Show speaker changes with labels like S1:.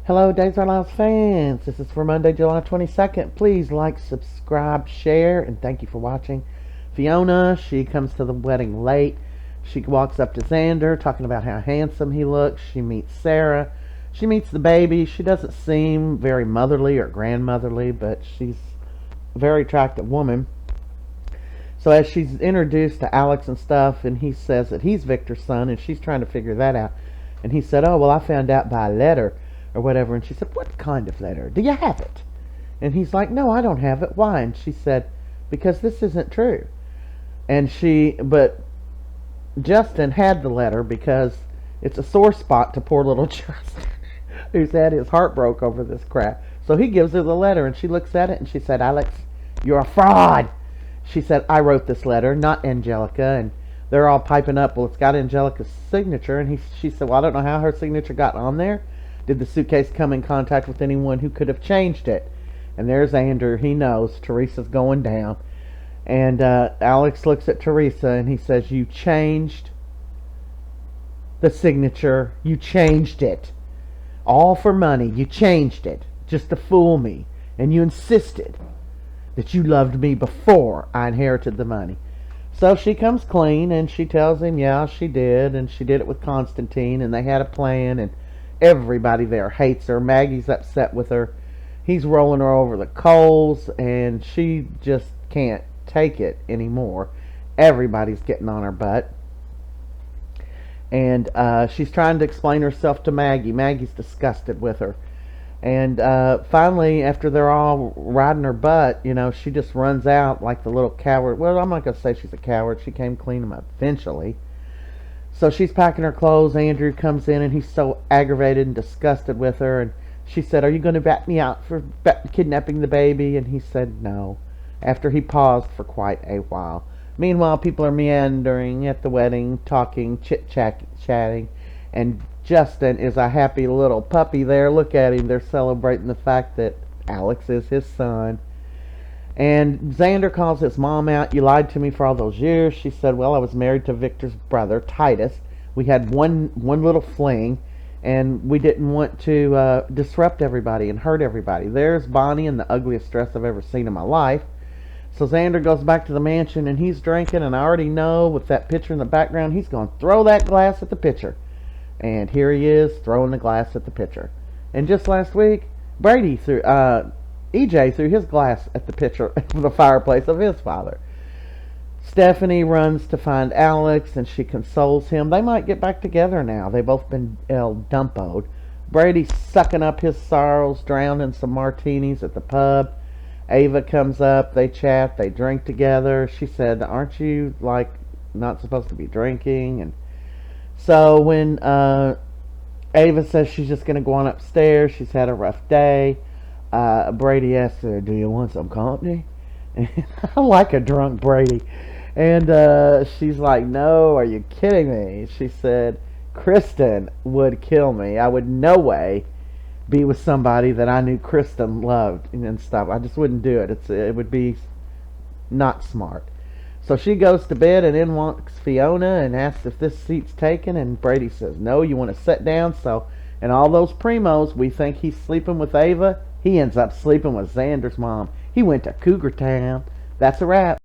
S1: Hello, Days Our Lives fans. This is for Monday, July 22nd. Please like, subscribe, share, and thank you for watching. Fiona, she comes to the wedding late. She walks up to Xander, talking about how handsome he looks. She meets Sarah. She meets the baby. She doesn't seem very motherly or grandmotherly, but she's a very attractive woman. So as she's introduced to Alex and stuff, and he says that he's Victor's son, and she's trying to figure that out. And he said, oh, well, I found out by a letter or whatever. And she said, what kind of letter? Do you have it? And he's like, no, I don't have it. Why? And she said, because this isn't true. But Justin had the letter because it's a sore spot to poor little Justin, who's had his heart broke over this crap. So he gives her the letter, and she looks at it, and she said, Alex, you're a fraud. She said, I wrote this letter, not Angelica. And they're all piping up, well, it's got Angelica's signature. And she said, well, I don't know how her signature got on there. Did the suitcase come in contact with anyone who could have changed it? And there's Andrew. He knows Theresa's going down. And Alex looks at Theresa, and he says, you changed the signature. You changed it. All for money. You changed it just to fool me. And you insisted that you loved me before I inherited the money. So she comes clean, and she tells him, yeah, she did. And she did it with Constantine, and they had a plan, and everybody there hates her. Maggie's upset with her. He's rolling her over the coals, and she just can't take it anymore. Everybody's getting on her butt. And she's trying to explain herself to Maggie. Maggie's disgusted with her. And finally, after they're all riding her butt, she just runs out like the little coward. Well, I'm not going to say she's a coward. She came clean eventually. So she's packing her clothes. Andrew comes in, and he's so aggravated and disgusted with her. And she said, are you going to bat me out for kidnapping the baby? And he said no, after he paused for quite a while. Meanwhile, people are meandering at the wedding, talking, chit-chatting. And Justin is a happy little puppy there. Look at him. They're celebrating the fact that Alex is his son. And Xander calls his mom out. You lied to me for all those years. She said, well, I was married to Victor's brother, Titus. We had one little fling, and we didn't want to disrupt everybody and hurt everybody. There's Bonnie in the ugliest dress I've ever seen in my life. So Xander goes back to the mansion, and he's drinking, and I already know with that picture in the background, he's going to throw that glass at the pitcher. And here he is, throwing the glass at the pitcher. And just last week, Brady EJ threw his glass at the pitcher of the fireplace of his father. Stephanie runs to find Alex, and she consoles him. They might get back together now. They've both been dumpoed. Brady's sucking up his sorrows, drowned in some martinis at the pub. Ava comes up. They chat. They drink together. She said, aren't you, not supposed to be drinking? And so when Ava says she's just going to go on upstairs, she's had a rough day, Brady asks her, do you want some company? I like a drunk Brady. And she's like, no, are you kidding me? She said, Kristen would kill me. I would no way be with somebody that I knew Kristen loved and stuff. I just wouldn't do it. It would be not smart. So she goes to bed, and in walks Fiona and asks if this seat's taken, and Brady says, no, you want to sit down? So, and all those primos, we think he's sleeping with Ava. He ends up sleeping with Xander's mom. He went to Cougar Town. That's a wrap.